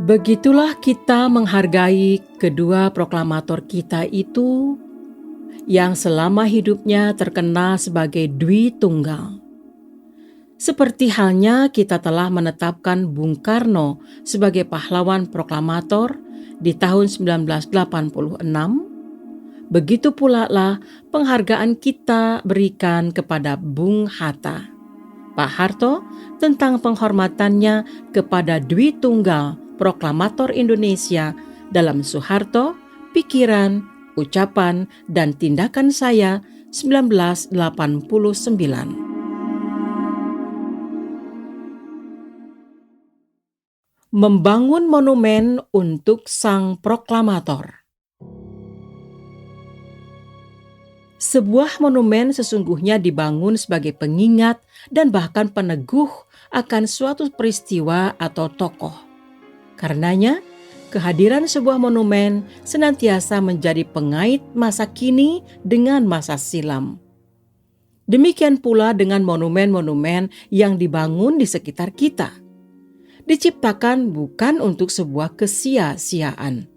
Begitulah kita menghargai kedua proklamator kita itu yang selama hidupnya terkenal sebagai Dwi Tunggal. Seperti halnya kita telah menetapkan Bung Karno sebagai pahlawan proklamator di tahun 1986, begitu pula lah penghargaan kita berikan kepada Bung Hatta, Pak Harto, tentang penghormatannya kepada Dwi Tunggal proklamator Indonesia dalam Soeharto, pikiran, ucapan, dan tindakan saya 1989. Membangun monumen untuk sang proklamator. Sebuah monumen sesungguhnya dibangun sebagai pengingat dan bahkan peneguh akan suatu peristiwa atau tokoh. Karenanya, kehadiran sebuah monumen senantiasa menjadi pengait masa kini dengan masa silam. Demikian pula dengan monumen-monumen yang dibangun di sekitar kita. Diciptakan bukan untuk sebuah kesia-siaan.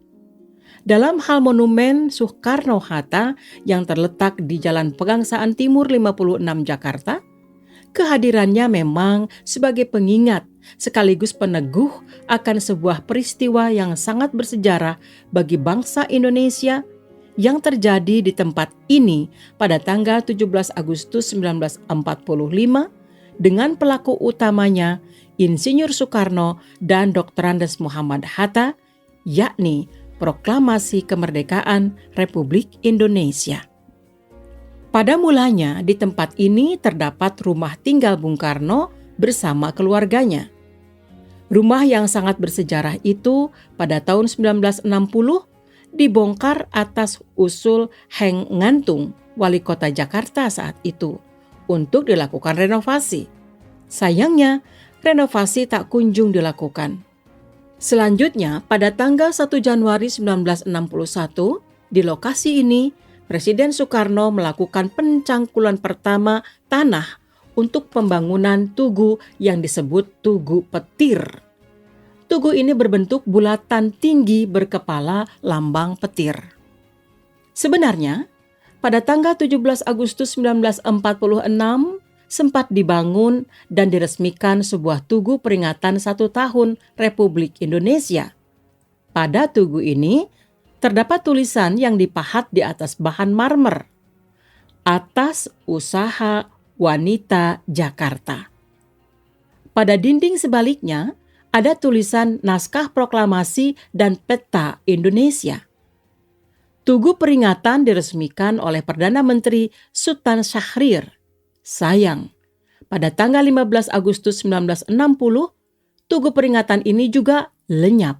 Dalam hal monumen Soekarno-Hatta yang terletak di Jalan Pegangsaan Timur 56 Jakarta, kehadirannya memang sebagai pengingat sekaligus peneguh akan sebuah peristiwa yang sangat bersejarah bagi bangsa Indonesia yang terjadi di tempat ini pada tanggal 17 Agustus 1945 dengan pelaku utamanya Insinyur Soekarno dan Dr. Andes Muhammad Hatta, yakni Proklamasi Kemerdekaan Republik Indonesia. Pada mulanya di tempat ini terdapat rumah tinggal Bung Karno bersama keluarganya. Rumah yang sangat bersejarah itu pada tahun 1960 dibongkar atas usul Heng Ngantung, wali kota Jakarta saat itu, untuk dilakukan renovasi. Sayangnya, renovasi tak kunjung dilakukan. Selanjutnya, pada tanggal 1 Januari 1961, di lokasi ini, Presiden Soekarno melakukan pencangkulan pertama tanah untuk pembangunan tugu yang disebut Tugu Petir. Tugu ini berbentuk bulatan tinggi berkepala lambang petir. Sebenarnya, pada tanggal 17 Agustus 1946, sempat dibangun dan diresmikan sebuah tugu peringatan 1 tahun Republik Indonesia. Pada tugu ini terdapat tulisan yang dipahat di atas bahan marmer, "Atas Usaha Wanita Jakarta". Pada dinding sebaliknya ada tulisan naskah proklamasi dan peta Indonesia. Tugu peringatan diresmikan oleh Perdana Menteri Sultan Syahrir. Sayang, pada tanggal 15 Agustus 1960, tugu peringatan ini juga lenyap.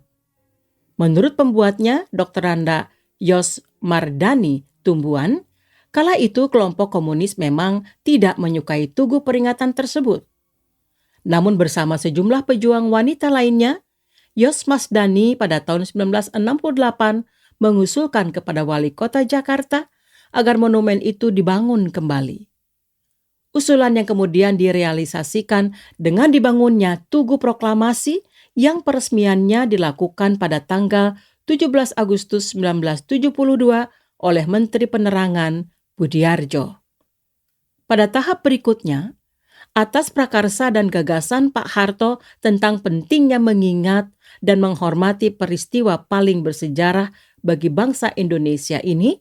Menurut pembuatnya, Dr. Randa Yos Mardani Tumbuhan, kala itu kelompok komunis memang tidak menyukai tugu peringatan tersebut. Namun bersama sejumlah pejuang wanita lainnya, Yos Masdani pada tahun 1968 mengusulkan kepada wali kota Jakarta agar monumen itu dibangun kembali. Usulan yang kemudian direalisasikan dengan dibangunnya Tugu Proklamasi yang peresmiannya dilakukan pada tanggal 17 Agustus 1972 oleh Menteri Penerangan Budiardjo. Pada tahap berikutnya, atas prakarsa dan gagasan Pak Harto tentang pentingnya mengingat dan menghormati peristiwa paling bersejarah bagi bangsa Indonesia ini,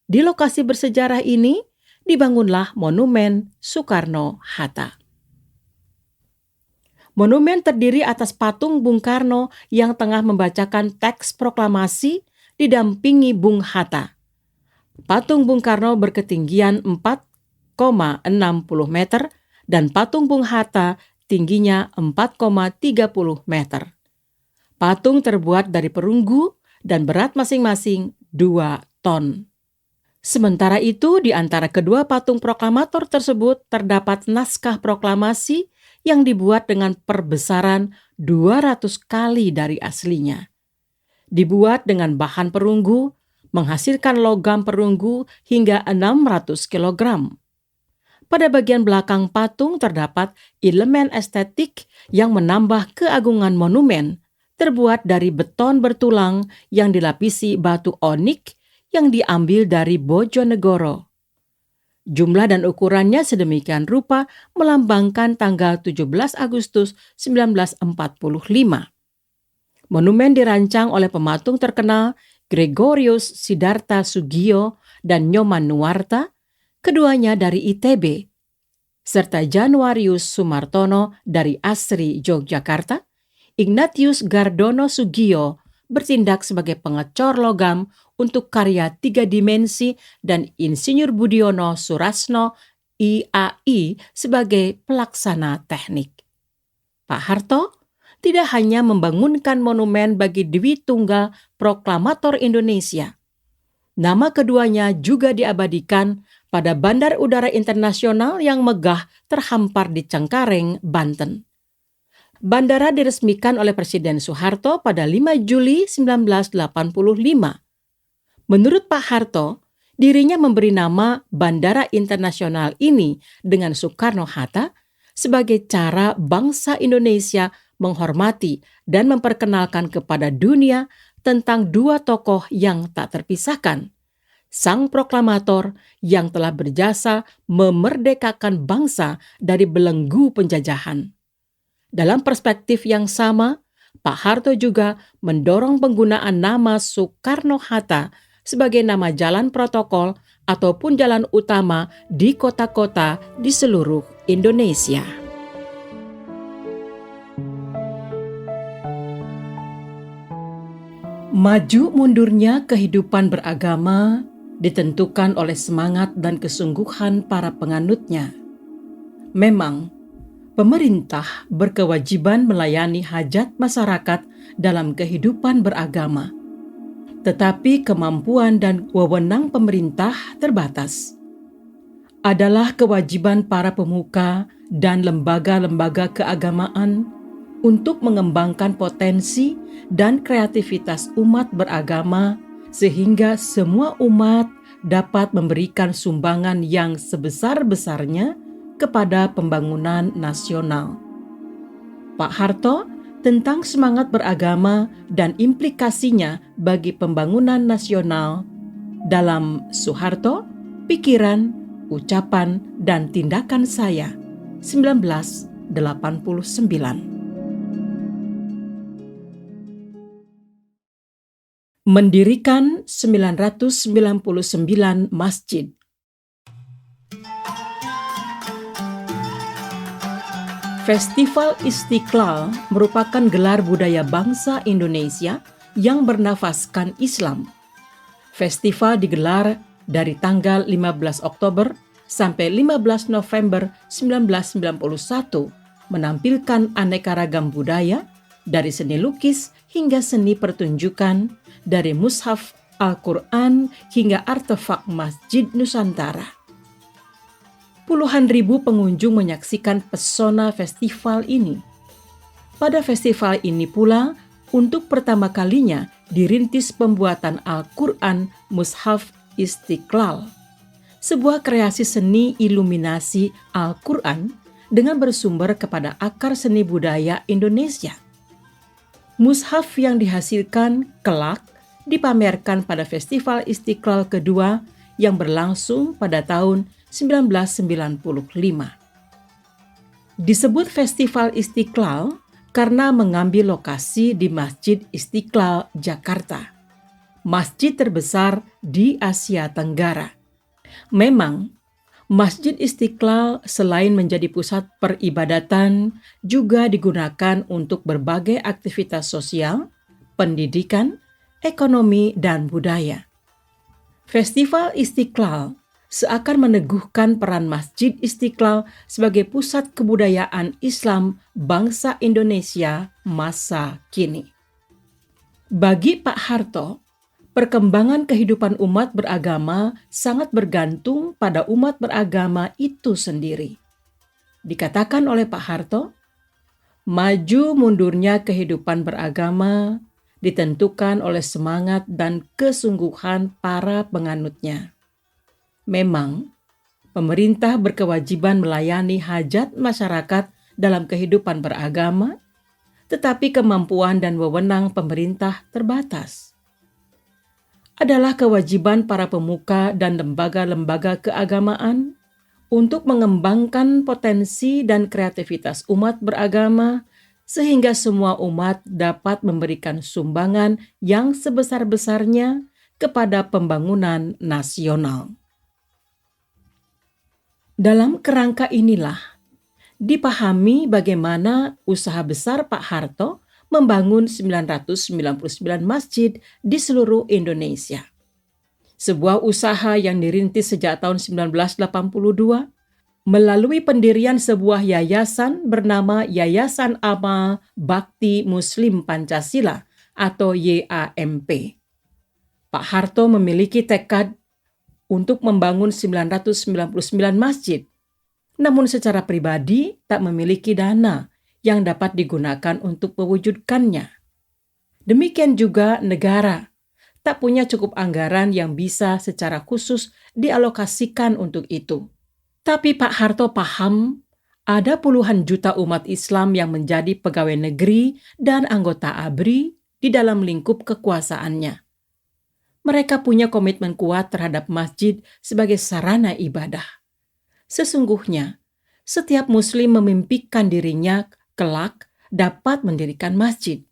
di lokasi bersejarah ini dibangunlah Monumen Soekarno-Hatta. Monumen terdiri atas patung Bung Karno yang tengah membacakan teks proklamasi didampingi Bung Hatta. Patung Bung Karno berketinggian 4,60 meter dan patung Bung Hatta tingginya 4,30 meter. Patung terbuat dari perunggu dan berat masing-masing 2 ton. Sementara itu, di antara kedua patung proklamator tersebut terdapat naskah proklamasi yang dibuat dengan perbesaran 200 kali dari aslinya. Dibuat dengan bahan perunggu, menghasilkan logam perunggu hingga 600 kg. Pada bagian belakang patung terdapat elemen estetik yang menambah keagungan monumen, terbuat dari beton bertulang yang dilapisi batu onik yang diambil dari Bojonegoro. Jumlah dan ukurannya sedemikian rupa melambangkan tanggal 17 Agustus 1945. Monumen dirancang oleh pematung terkenal Gregorius Sidarta Sugio dan Nyoman Nuwarta, keduanya dari ITB, serta Januarius Sumartono dari ASRI Yogyakarta. Ignatius Gardono Sugio bertindak sebagai pengecor logam untuk karya 3 dimensi dan Insinyur Budiono Surasno IAI sebagai pelaksana teknik. Pak Harto tidak hanya membangunkan monumen bagi Dwi Tunggal Proklamator Indonesia. Nama keduanya juga diabadikan pada Bandar Udara Internasional yang megah terhampar di Cengkareng, Banten. Bandara diresmikan oleh Presiden Soeharto pada 5 Juli 1985. Menurut Pak Harto, dirinya memberi nama Bandara Internasional ini dengan Soekarno-Hatta sebagai cara bangsa Indonesia menghormati dan memperkenalkan kepada dunia tentang dua tokoh yang tak terpisahkan. Sang proklamator yang telah berjasa memerdekakan bangsa dari belenggu penjajahan. Dalam perspektif yang sama, Pak Harto juga mendorong penggunaan nama Soekarno-Hatta sebagai nama jalan protokol ataupun jalan utama di kota-kota di seluruh Indonesia. Maju mundurnya kehidupan beragama ditentukan oleh semangat dan kesungguhan para penganutnya. Memang, pemerintah berkewajiban melayani hajat masyarakat dalam kehidupan beragama. Tetapi kemampuan dan wewenang pemerintah terbatas. Adalah kewajiban para pemuka dan lembaga-lembaga keagamaan untuk mengembangkan potensi dan kreativitas umat beragama sehingga semua umat dapat memberikan sumbangan yang sebesar-besarnya kepada pembangunan nasional. Pak Harto tentang semangat beragama dan implikasinya bagi pembangunan nasional dalam Soeharto, Pikiran, Ucapan, dan Tindakan Saya, 1989. Mendirikan 999 masjid. Festival Istiqlal merupakan gelar budaya bangsa Indonesia yang bernafaskan Islam. Festival digelar dari tanggal 15 Oktober sampai 15 November 1991, menampilkan aneka ragam budaya, dari seni lukis hingga seni pertunjukan, dari mushaf Al-Quran hingga artefak Masjid Nusantara. Puluhan ribu pengunjung menyaksikan pesona festival ini. Pada festival ini pula, untuk pertama kalinya dirintis pembuatan Al-Quran Mushaf Istiqlal, sebuah kreasi seni iluminasi Al-Quran dengan bersumber kepada akar seni budaya Indonesia. Mushaf yang dihasilkan kelak dipamerkan pada Festival Istiqlal kedua yang berlangsung pada tahun 1995. Disebut Festival Istiqlal karena mengambil lokasi di Masjid Istiqlal, Jakarta, masjid terbesar di Asia Tenggara. Memang, Masjid Istiqlal selain menjadi pusat peribadatan, juga digunakan untuk berbagai aktivitas sosial, pendidikan, ekonomi, dan budaya. Festival Istiqlal seakan meneguhkan peran Masjid Istiqlal sebagai pusat kebudayaan Islam bangsa Indonesia masa kini. Bagi Pak Harto, perkembangan kehidupan umat beragama sangat bergantung pada umat beragama itu sendiri. Dikatakan oleh Pak Harto, maju mundurnya kehidupan beragama ditentukan oleh semangat dan kesungguhan para penganutnya. Memang, pemerintah berkewajiban melayani hajat masyarakat dalam kehidupan beragama, tetapi kemampuan dan wewenang pemerintah terbatas. Adalah kewajiban para pemuka dan lembaga-lembaga keagamaan untuk mengembangkan potensi dan kreativitas umat beragama sehingga semua umat dapat memberikan sumbangan yang sebesar-besarnya kepada pembangunan nasional. Dalam kerangka inilah dipahami bagaimana usaha besar Pak Harto membangun 999 masjid di seluruh Indonesia. Sebuah usaha yang dirintis sejak tahun 1982 melalui pendirian sebuah yayasan bernama Yayasan Amal Bakti Muslim Pancasila atau YAMP. Pak Harto memiliki tekad untuk membangun 999 masjid, namun secara pribadi tak memiliki dana yang dapat digunakan untuk mewujudkannya. Demikian juga negara tak punya cukup anggaran yang bisa secara khusus dialokasikan untuk itu. Tapi Pak Harto paham ada puluhan juta umat Islam yang menjadi pegawai negeri dan anggota ABRI di dalam lingkup kekuasaannya. Mereka punya komitmen kuat terhadap masjid sebagai sarana ibadah. Sesungguhnya, setiap muslim memimpikan dirinya kelak dapat mendirikan masjid.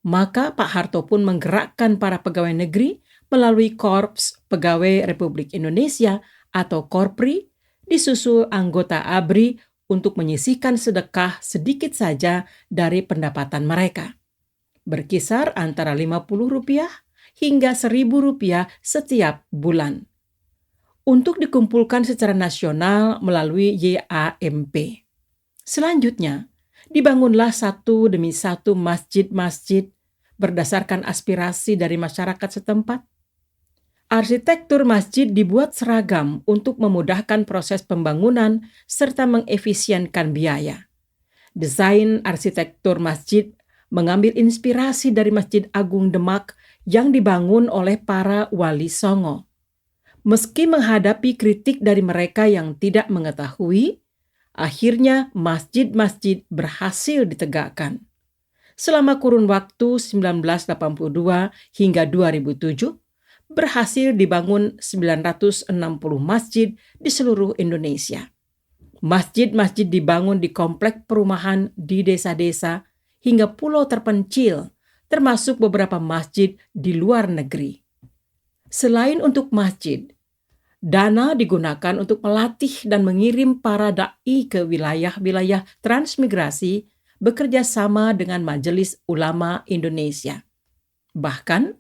Maka Pak Harto pun menggerakkan para pegawai negeri melalui Korps Pegawai Republik Indonesia atau Korpri, disusul anggota ABRI untuk menyisihkan sedekah sedikit saja dari pendapatan mereka. Berkisar antara Rp50 hingga Rp1.000 setiap bulan. Untuk dikumpulkan secara nasional melalui YAMP. Selanjutnya, dibangunlah satu demi satu masjid-masjid berdasarkan aspirasi dari masyarakat setempat. Arsitektur masjid dibuat seragam untuk memudahkan proses pembangunan serta mengefisienkan biaya. Desain arsitektur masjid mengambil inspirasi dari Masjid Agung Demak yang dibangun oleh para wali Songo. Meski menghadapi kritik dari mereka yang tidak mengetahui, akhirnya masjid-masjid berhasil ditegakkan. Selama kurun waktu 1982 hingga 2007, berhasil dibangun 960 masjid di seluruh Indonesia. Masjid-masjid dibangun di komplek perumahan di desa-desa hingga pulau terpencil, termasuk beberapa masjid di luar negeri. Selain untuk masjid, dana digunakan untuk melatih dan mengirim para da'i ke wilayah-wilayah transmigrasi bekerja sama dengan Majelis Ulama Indonesia. Bahkan,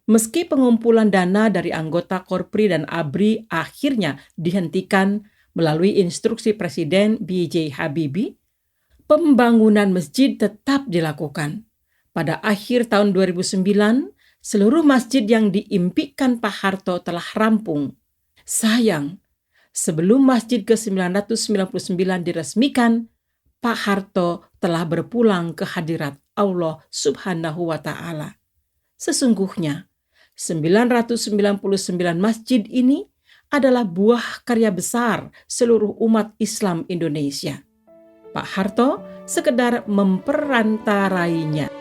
meski pengumpulan dana dari anggota Korpri dan ABRI akhirnya dihentikan melalui instruksi Presiden B.J. Habibie, pembangunan masjid tetap dilakukan. Pada akhir tahun 2009, seluruh masjid yang diimpikan Pak Harto telah rampung. Sayang, sebelum masjid ke-999 diresmikan, Pak Harto telah berpulang ke hadirat Allah Subhanahu wa Ta'ala. Sesungguhnya, 999 masjid ini adalah buah karya besar seluruh umat Islam Indonesia. Pak Harto sekedar memperantarainya.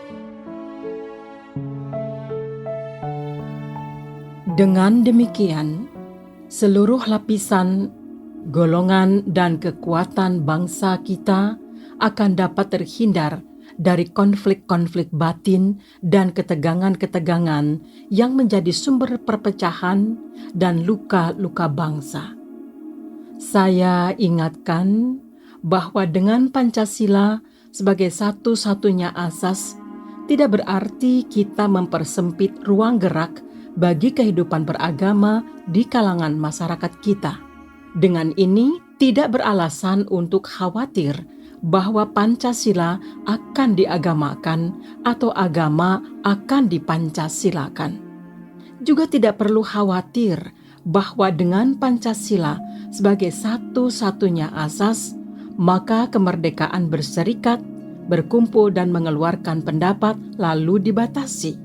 Dengan demikian, seluruh lapisan, golongan, dan kekuatan bangsa kita akan dapat terhindar dari konflik-konflik batin dan ketegangan-ketegangan yang menjadi sumber perpecahan dan luka-luka bangsa. Saya ingatkan bahwa dengan Pancasila sebagai satu-satunya asas, tidak berarti kita mempersempit ruang gerak bagi kehidupan beragama di kalangan masyarakat kita. Dengan ini, tidak beralasan untuk khawatir bahwa Pancasila akan diagamakan atau agama akan dipancasilakan. Juga tidak perlu khawatir bahwa dengan Pancasila sebagai satu-satunya asas, maka kemerdekaan berserikat, berkumpul dan mengeluarkan pendapat lalu dibatasi.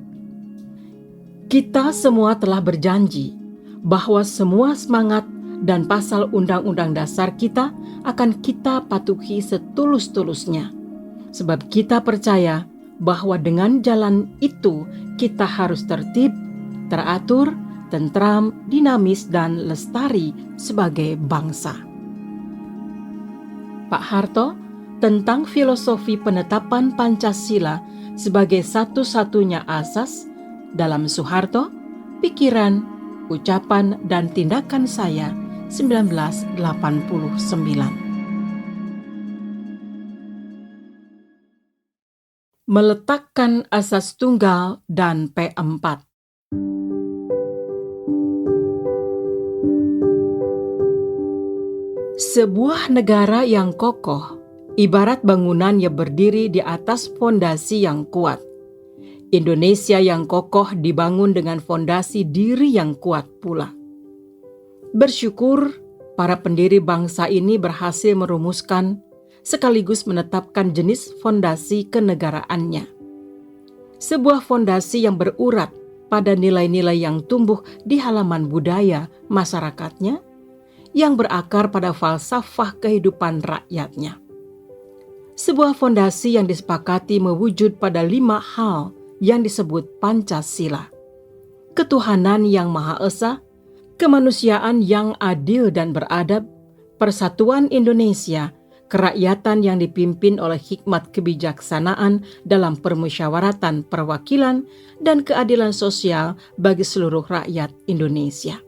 Kita semua telah berjanji bahwa semua semangat dan pasal Undang-Undang Dasar kita akan kita patuhi setulus-tulusnya. Sebab kita percaya bahwa dengan jalan itu kita harus tertib, teratur, tentram, dinamis, dan lestari sebagai bangsa. Pak Harto tentang filosofi penetapan Pancasila sebagai satu-satunya asas dalam Soeharto, Pikiran, Ucapan, dan Tindakan Saya 1989. Meletakkan asas tunggal dan P4. Sebuah negara yang kokoh ibarat bangunan yang berdiri di atas fondasi yang kuat. Indonesia yang kokoh dibangun dengan fondasi diri yang kuat pula. Bersyukur para pendiri bangsa ini berhasil merumuskan sekaligus menetapkan jenis fondasi kenegaraannya. Sebuah fondasi yang berurat pada nilai-nilai yang tumbuh di halaman budaya masyarakatnya, yang berakar pada falsafah kehidupan rakyatnya. Sebuah fondasi yang disepakati mewujud pada 5 hal yang disebut Pancasila. Ketuhanan yang Maha Esa, kemanusiaan yang adil dan beradab, persatuan Indonesia, kerakyatan yang dipimpin oleh hikmat kebijaksanaan dalam permusyawaratan perwakilan, dan keadilan sosial bagi seluruh rakyat Indonesia.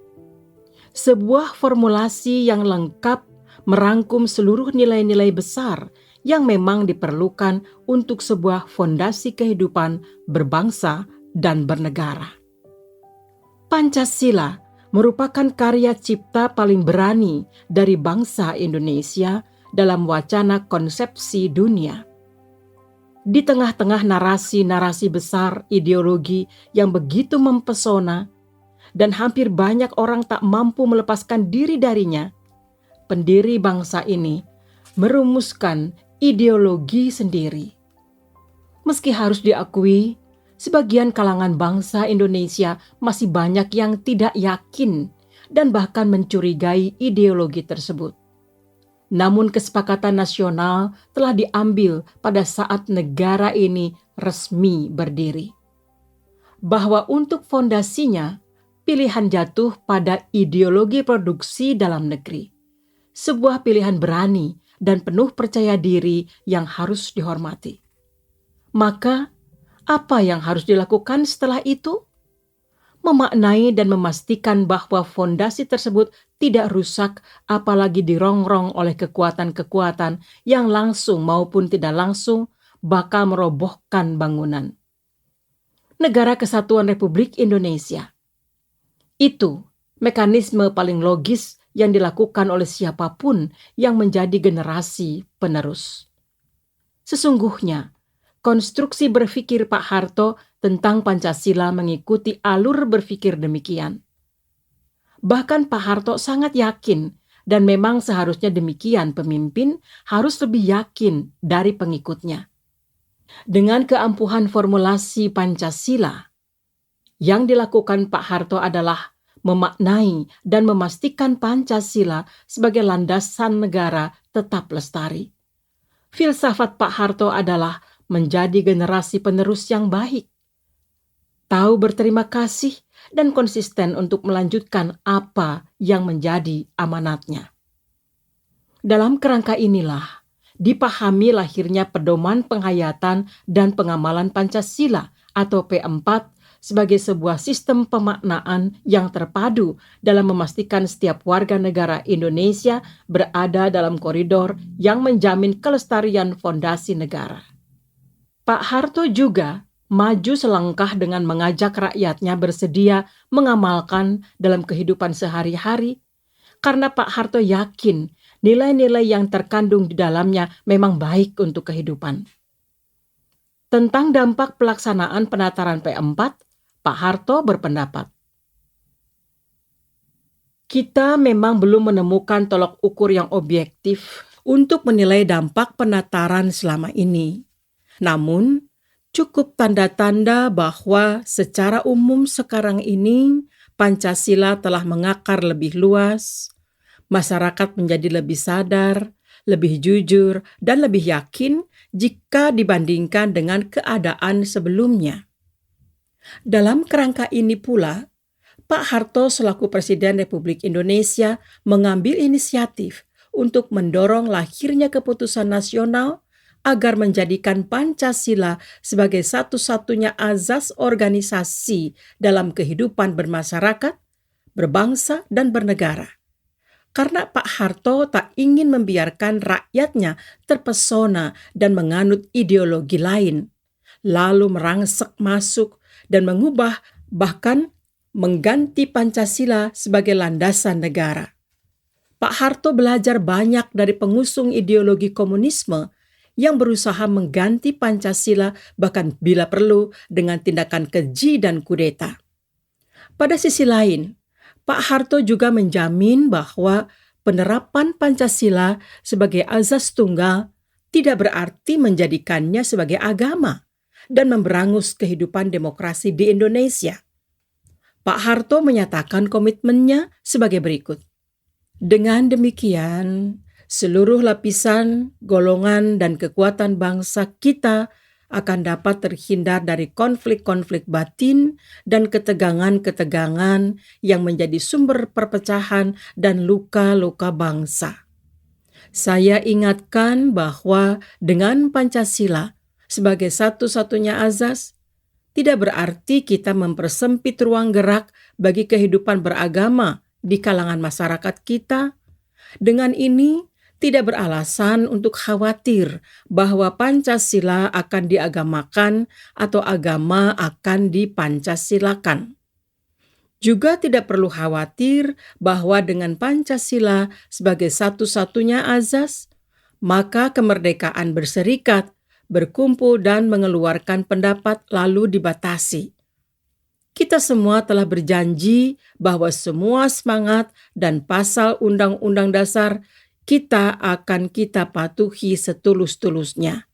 Sebuah formulasi yang lengkap merangkum seluruh nilai-nilai besar yang memang diperlukan untuk sebuah fondasi kehidupan berbangsa dan bernegara. Pancasila merupakan karya cipta paling berani dari bangsa Indonesia dalam wacana konsepsi dunia. Di tengah-tengah narasi-narasi besar ideologi yang begitu mempesona dan hampir banyak orang tak mampu melepaskan diri darinya, pendiri bangsa ini merumuskan ideologi sendiri. Meski harus diakui, sebagian kalangan bangsa Indonesia masih banyak yang tidak yakin dan bahkan mencurigai ideologi tersebut. Namun kesepakatan nasional telah diambil pada saat negara ini resmi berdiri. Bahwa untuk fondasinya, pilihan jatuh pada ideologi produksi dalam negeri. Sebuah pilihan berani dan penuh percaya diri yang harus dihormati. Maka, apa yang harus dilakukan setelah itu? Memaknai dan memastikan bahwa fondasi tersebut tidak rusak, apalagi dirongrong oleh kekuatan-kekuatan yang langsung maupun tidak langsung bakal merobohkan bangunan. Negara Kesatuan Republik Indonesia. Itu mekanisme paling logis yang dilakukan oleh siapapun yang menjadi generasi penerus. Sesungguhnya, konstruksi berpikir Pak Harto tentang Pancasila mengikuti alur berpikir demikian. Bahkan Pak Harto sangat yakin, dan memang seharusnya demikian pemimpin harus lebih yakin dari pengikutnya. Dengan keampuhan formulasi Pancasila, yang dilakukan Pak Harto adalah memaknai dan memastikan Pancasila sebagai landasan negara tetap lestari. Filsafat Pak Harto adalah menjadi generasi penerus yang baik, tahu berterima kasih dan konsisten untuk melanjutkan apa yang menjadi amanatnya. Dalam kerangka inilah dipahami lahirnya pedoman penghayatan dan pengamalan Pancasila atau P4 sebagai sebuah sistem pemaknaan yang terpadu dalam memastikan setiap warga negara Indonesia berada dalam koridor yang menjamin kelestarian fondasi negara. Pak Harto juga maju selangkah dengan mengajak rakyatnya bersedia mengamalkan dalam kehidupan sehari-hari, karena Pak Harto yakin nilai-nilai yang terkandung di dalamnya memang baik untuk kehidupan. Tentang dampak pelaksanaan penataran P4, Pak Harto berpendapat, kita memang belum menemukan tolok ukur yang objektif untuk menilai dampak penataran selama ini. Namun, cukup tanda-tanda bahwa secara umum sekarang ini Pancasila telah mengakar lebih luas, masyarakat menjadi lebih sadar, lebih jujur, dan lebih yakin jika dibandingkan dengan keadaan sebelumnya. Dalam kerangka ini pula, Pak Harto selaku Presiden Republik Indonesia mengambil inisiatif untuk mendorong lahirnya keputusan nasional agar menjadikan Pancasila sebagai satu-satunya azas organisasi dalam kehidupan bermasyarakat, berbangsa, dan bernegara. Karena Pak Harto tak ingin membiarkan rakyatnya terpesona dan menganut ideologi lain, lalu merangsek masuk dan mengubah bahkan mengganti Pancasila sebagai landasan negara. Pak Harto belajar banyak dari pengusung ideologi komunisme yang berusaha mengganti Pancasila bahkan bila perlu dengan tindakan keji dan kudeta. Pada sisi lain, Pak Harto juga menjamin bahwa penerapan Pancasila sebagai azas tunggal tidak berarti menjadikannya sebagai agama dan memberangus kehidupan demokrasi di Indonesia. Pak Harto menyatakan komitmennya sebagai berikut. Dengan demikian, seluruh lapisan, golongan, dan kekuatan bangsa kita akan dapat terhindar dari konflik-konflik batin dan ketegangan-ketegangan yang menjadi sumber perpecahan dan luka-luka bangsa. Saya ingatkan bahwa dengan Pancasila sebagai satu-satunya azas, tidak berarti kita mempersempit ruang gerak bagi kehidupan beragama di kalangan masyarakat kita. Dengan ini, tidak beralasan untuk khawatir bahwa Pancasila akan diagamakan atau agama akan dipancasilakan. Juga tidak perlu khawatir bahwa dengan Pancasila sebagai satu-satunya azas, maka kemerdekaan berserikat, berkumpul dan mengeluarkan pendapat lalu dibatasi. Kita semua telah berjanji bahwa semua semangat dan pasal Undang-Undang Dasar kita akan kita patuhi setulus-tulusnya.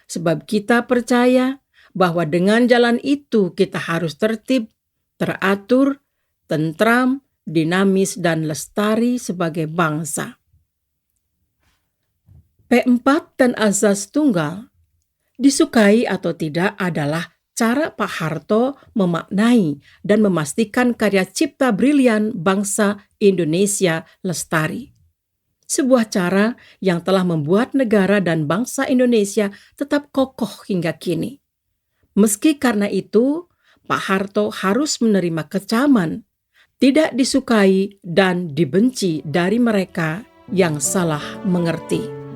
Sebab kita percaya bahwa dengan jalan itu kita harus tertib, teratur, tentram, dinamis, dan lestari sebagai bangsa. P4 dan azas tunggal, disukai atau tidak adalah cara Pak Harto memaknai dan memastikan karya cipta brilian bangsa Indonesia lestari. Sebuah cara yang telah membuat negara dan bangsa Indonesia tetap kokoh hingga kini. Meski karena itu, Pak Harto harus menerima kecaman, tidak disukai dan dibenci dari mereka yang salah mengerti.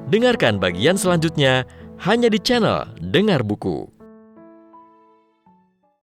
Dengarkan bagian selanjutnya hanya di channel Dengar Buku.